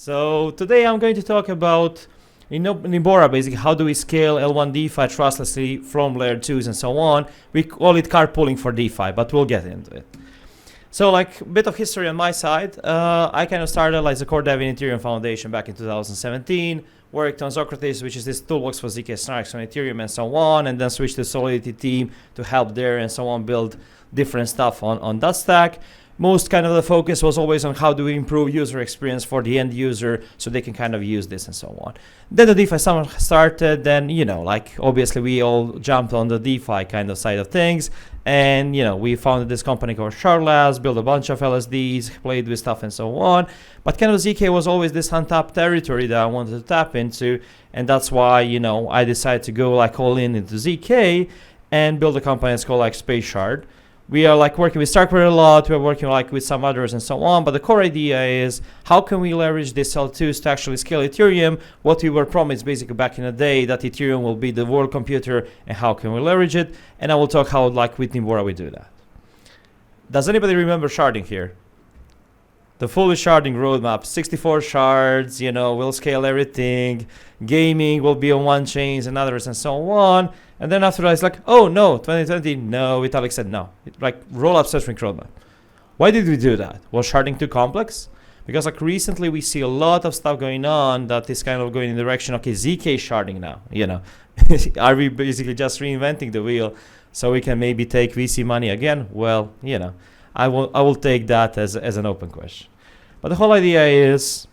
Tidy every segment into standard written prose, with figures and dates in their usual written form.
So today I'm going to talk about Nimbora, basically how do we scale L1 DeFi trustlessly from layer 2s and so on. We call it carpooling for DeFi, but we'll get into it. So like a bit of history on my side, I kind of started as a core dev in Ethereum Foundation back in 2017, worked on Socrates, which is this toolbox for ZK snarks on Ethereum and so on, and then switched to Solidity team to help there and so on, build different stuff on that stack. Most kind of the focus was always on how do we improve user experience for the end user so they can kind of use this and so on. Then the DeFi summer started, then, like obviously we all jumped on the DeFi kind of side of things. And, we founded this company called Sharding, built a bunch of LSDs, played with stuff and so on. But kind of ZK was always this untapped territory that I wanted to tap into. And that's why, I decided to go like all in into ZK and build a company that's called like Space Shard. We are like working with Starkware a lot, we're working like with some others and so on, but the core idea is how can we leverage this L2s to actually scale Ethereum, what we were promised basically back in the day, that Ethereum will be the world computer, and how can we leverage it, and I will talk how like with Nimbora we do that. Does anybody remember sharding here? The fully sharding roadmap, 64 shards, we'll scale everything, gaming will be on one chains and others and so on. And then after that, it's like, oh no, 2020, no, Vitalik said no. Like roll-up centric roadmap. Why did we do that? Was sharding too complex? Because like recently we see a lot of stuff going on that is kind of going in the direction, okay, ZK sharding now, Are we basically just reinventing the wheel so we can maybe take VC money again? Well, I will take that as an open question. But the whole idea is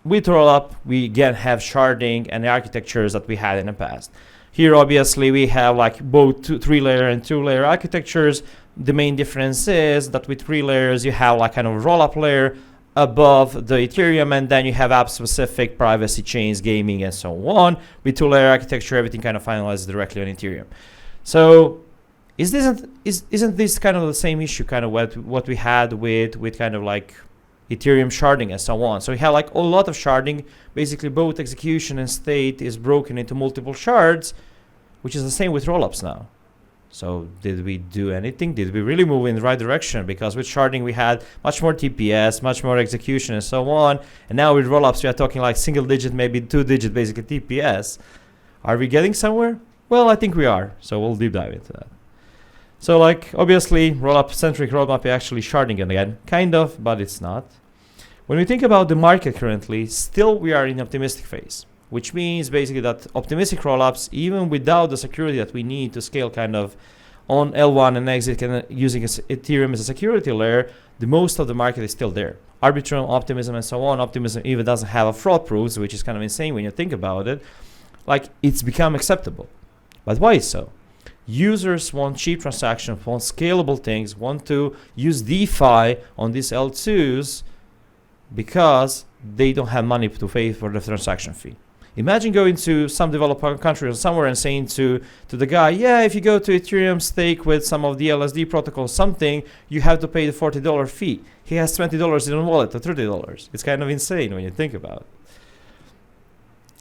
with rollup, we again have sharding and the architectures that we had in the past. Here, obviously, we have like both 3-layer and 2-layer architectures. The main difference is that with 3 layers, you have like kind of roll-up layer above the Ethereum, and then you have app-specific privacy chains, gaming, and so on. With 2-layer architecture, everything kind of finalizes directly on Ethereum. So isn't this kind of the same issue, kind of what we had with kind of like Ethereum sharding and so on? So we have like a lot of sharding. Basically, both execution and state is broken into multiple shards, which is the same with rollups now. So did we do anything? Did we really move in the right direction? Because with sharding, we had much more TPS, much more execution and so on. And now with rollups, we are talking like single digit, maybe 2-digit, basically TPS. Are we getting somewhere? Well, I think we are. So we'll deep dive into that. So like, obviously, rollup centric roadmap is actually sharding again, kind of, but it's not. When we think about the market currently, still we are in optimistic phase, which means basically that optimistic rollups, even without the security that we need to scale kind of on L1 and exit and using Ethereum as a security layer, the most of the market is still there. Arbitrum, optimism, and so on. Optimism even doesn't have a fraud proofs, which is kind of insane when you think about it. Like, it's become acceptable. But why is so? Users want cheap transactions, want scalable things, want to use DeFi on these L2s because they don't have money to pay for the transaction fee. Imagine going to some developed country or somewhere and saying to the guy, yeah, if you go to Ethereum stake with some of the LSD protocol something, you have to pay the $40 fee. He has $20 in a wallet or $30. It's kind of insane when you think about it.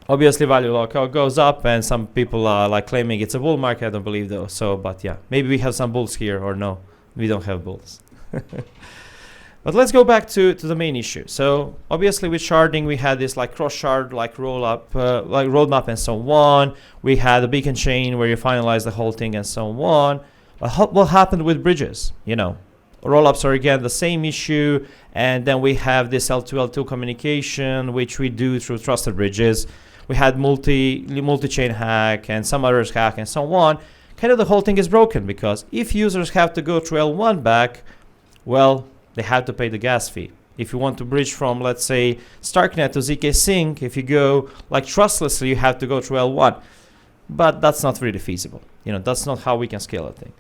Obviously, value goes up, and some people are like claiming it's a bull market. I don't believe though. So, but yeah, maybe we have some bulls here, or no, we don't have bulls. But let's go back to the main issue. So obviously with sharding, we had this like cross shard, like roll up, like roadmap and so on. We had a beacon chain where you finalize the whole thing and so on. But what happened with bridges? Rollups are again the same issue. And then we have this L2 communication, which we do through trusted bridges. We had multi-chain hack and some others hack and so on. Kind of the whole thing is broken because if users have to go through L1 back, well, they have to pay the gas fee. If you want to bridge from, let's say, Starknet to ZK Sync, if you go like trustlessly, you have to go through L1. But that's not really feasible. That's not how we can scale a thing.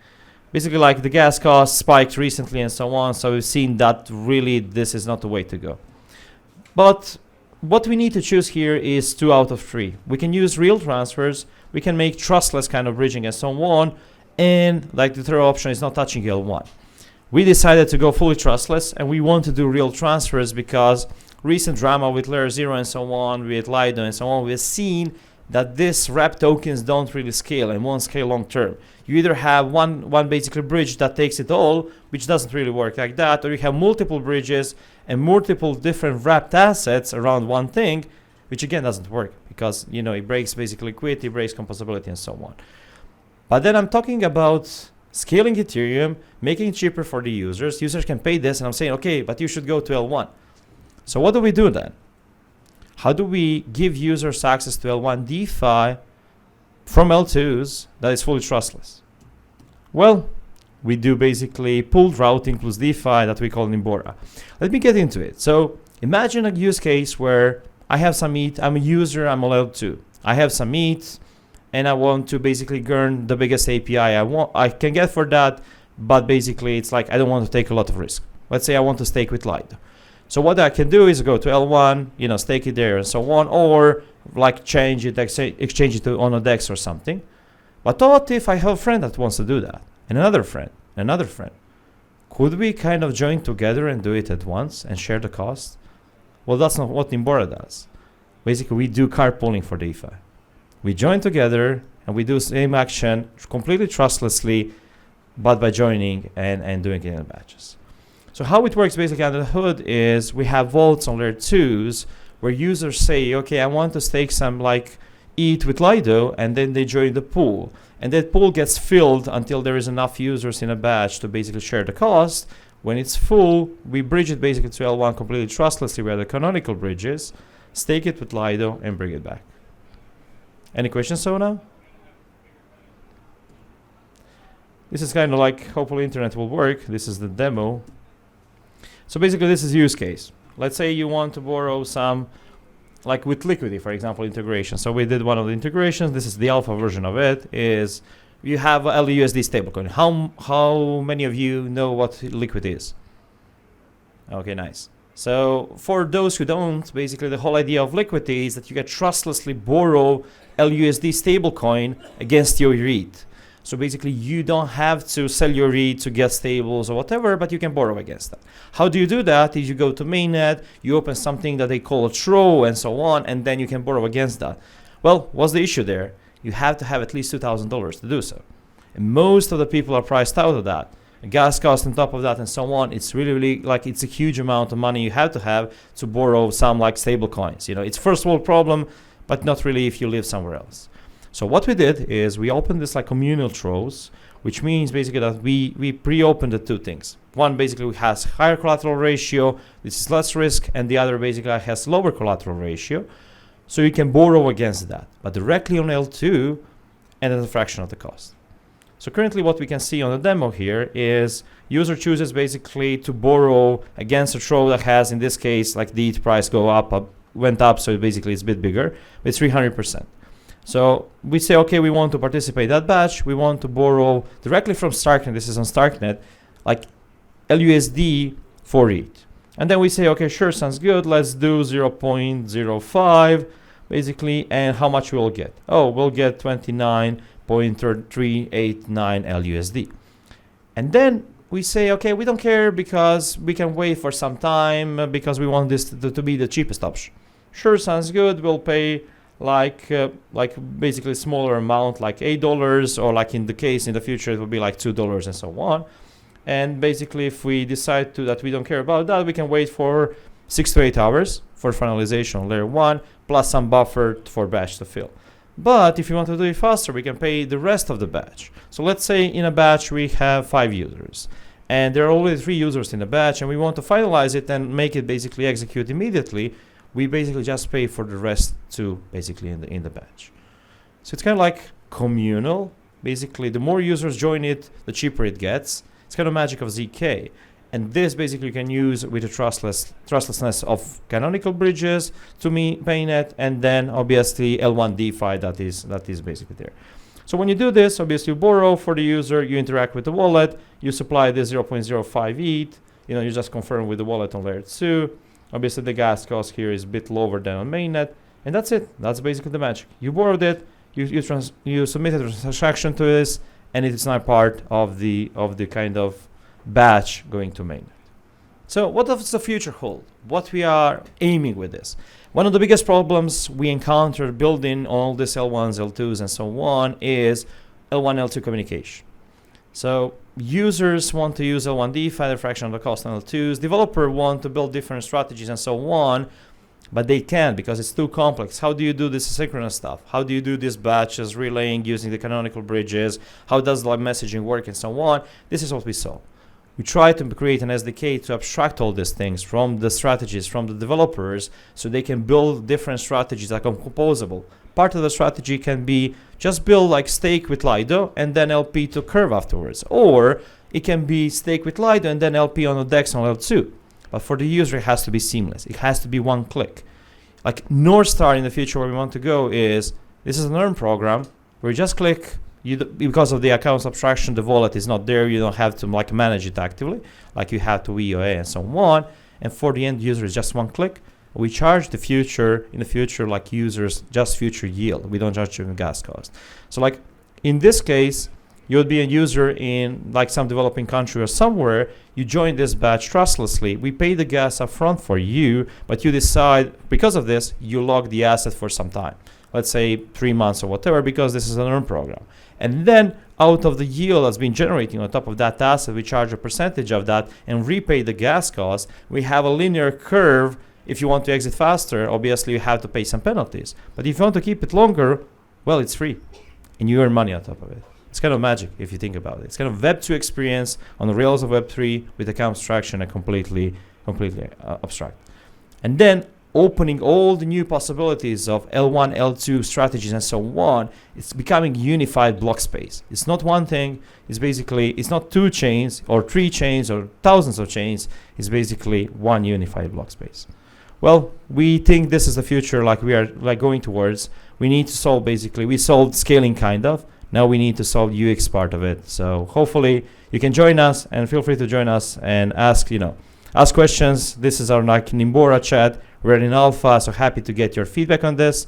Basically, like the gas cost spiked recently and so on. So we've seen that really this is not the way to go. But what we need to choose here is 2 out of 3. We can use real transfers. We can make trustless kind of bridging and so on. And like the third option is not touching L1. We decided to go fully trustless, and we want to do real transfers because recent drama with layer 0 and so on, with Lido and so on, we've seen that these wrap tokens don't really scale and won't scale long term. You either have one basically bridge that takes it all, which doesn't really work like that, or you have multiple bridges and multiple different wrapped assets around one thing, which again doesn't work because it breaks basically liquidity, breaks composability, and so on. But then I'm talking about scaling Ethereum, making it cheaper for the users. Users can pay this, and I'm saying, okay, but you should go to L1. So what do we do then? How do we give users access to L1 DeFi from L2s that is fully trustless? Well, we do basically pooled routing plus DeFi that we call Nimbora. Let me get into it. So imagine a use case where I have some ETH, I'm a user, I'm on L2. I have some ETH, and I want to basically earn the biggest API I can get for that, but basically it's like I don't want to take a lot of risk. Let's say I want to stake with Lido. So what I can do is go to L1, stake it there and so on, or like exchange it on a DEX or something. But what if I have a friend that wants to do that, and another friend, another friend? Could we kind of join together and do it at once and share the cost? Well, that's not what Nimbora does. Basically, we do carpooling for DeFi. We join together and we do the same action completely trustlessly, but by joining and doing it in batches. So how it works basically under the hood is we have vaults on layer 2s where users say, okay, I want to stake some like ETH with Lido, and then they join the pool. And that pool gets filled until there is enough users in a batch to basically share the cost. When it's full, we bridge it basically to L1 completely trustlessly where the canonical bridges, stake it with Lido, and bring it back. Any questions so now? This is kind of like, hopefully internet will work. This is the demo. So basically this is use case. Let's say you want to borrow some, like with Liquidity, for example, integration. So we did one of the integrations. This is the alpha version of it. Is you have a LUSD stablecoin. How many of you know what Liquid is? Okay, nice. So for those who don't, basically the whole idea of Liquidity is that you can trustlessly borrow LUSD stablecoin against your ETH. So basically you don't have to sell your ETH to get stables or whatever, but you can borrow against that. How do you do that? Is you go to mainnet, you open something that they call a TRO and so on, and then you can borrow against that. Well, what's the issue there? You have to have at least $2,000 to do so. And most of the people are priced out of that. A gas cost on top of that and so on. It's really like it's a huge amount of money you have to borrow some like stable coins. It's first world problem, but not really if you live somewhere else. So what we did is we opened this like communal TROs, which means basically that we pre-opened the two things. One basically has higher collateral ratio, this is less risk, and the other basically has lower collateral ratio. So you can borrow against that, but directly on L2 and at a fraction of the cost. So currently what we can see on the demo here is user chooses basically to borrow against a TRO that has, in this case, like the ETH price went up, so basically it's a bit bigger, it's 300%. So we say, okay, we want to participate in that batch. We want to borrow directly from Starknet. This is on Starknet, like LUSD for ETH. And then we say, okay, sure, sounds good. Let's do 0.05 basically. And how much we'll get? Oh, we'll get 29.389 LUSD. And then we say, okay, we don't care because we can wait for some time because we want this to be the cheapest option. Sure, sounds good. We'll pay like basically smaller amount, like $8, or like in the future it will be like $2 and so on. And basically if we decide that we don't care about that, we can wait for 6 to 8 hours for finalization on layer 1 plus some buffer for batch to fill. But if you want to do it faster, we can pay the rest of the batch. So let's say in a batch we have 5 users and there are already 3 users in the batch, and we want to finalize it and make it basically execute immediately. We basically just pay for the rest too, basically in the batch. So it's kind of like communal. Basically, the more users join it, the cheaper it gets. It's kind of magic of ZK. And this basically you can use with the trustlessness of canonical bridges to mainnet, and then obviously L1 DeFi that is basically there. So when you do this, obviously you borrow for the user, you interact with the wallet, you supply the 0.05 ETH, you just confirm with the wallet on layer 2. Obviously the gas cost here is a bit lower than on mainnet, and that's it. That's basically the magic. You borrowed it, you submitted a transaction to this, and it is now part of the kind of batch going to mainnet. So what does the future hold? What we are aiming with this? One of the biggest problems we encounter building all this L1s, L2s, and so on is L1, L2 communication. So users want to use L1 DeFi at a fraction of the cost on L2s. Developers want to build different strategies and so on, but they can't because it's too complex. How do you do this asynchronous stuff? How do you do these batches, relaying using the canonical bridges? How does live messaging work and so on? This is what we saw. We try to create an SDK to abstract all these things from the strategies, from the developers, so they can build different strategies that are composable. Part of the strategy can be just build like stake with Lido and then LP to Curve afterwards. Or it can be stake with Lido and then LP on the DEX on L2. But for the user, it has to be seamless. It has to be one click. Like North Star in the future where we want to go is, this is an earn program where you just click. Because of the accounts abstraction, the wallet is not there. You don't have to like manage it actively, like you have to EOA and so on. And for the end user, it's just one click. We charge in the future, like users, just future yield. We don't charge you gas cost. So like in this case, you would be a user in like some developing country or somewhere. You join this batch trustlessly. We pay the gas up front for you, but you decide because of this, you log the asset for some time. Let's say 3 months or whatever, because this is an earn program. And then out of the yield that's been generating on top of that asset, we charge a percentage of that and repay the gas cost. We have a linear curve. If you want to exit faster, obviously you have to pay some penalties. But if you want to keep it longer, well, it's free. And you earn money on top of it. It's kind of magic if you think about it. It's kind of Web 2 experience on the rails of Web 3 with account abstraction and completely abstract. And then opening all the new possibilities of L1, L2 strategies and so on, it's becoming unified block space. It's not one thing. It's not 2 chains or 3 chains or thousands of chains. It's basically one unified block space. Well, we think this is the future, like we are like going towards. We need to solve we solved scaling kind of. Now we need to solve UX part of it. So hopefully you can join us, and feel free to join us and ask questions. This is our like Nimbora chat. We're in alpha, so happy to get your feedback on this.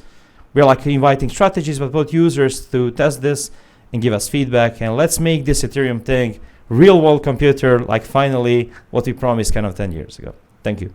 We're like inviting strategies, but both users to test this and give us feedback. And let's make this Ethereum thing real world computer, like finally what we promised kind of 10 years ago. Thank you.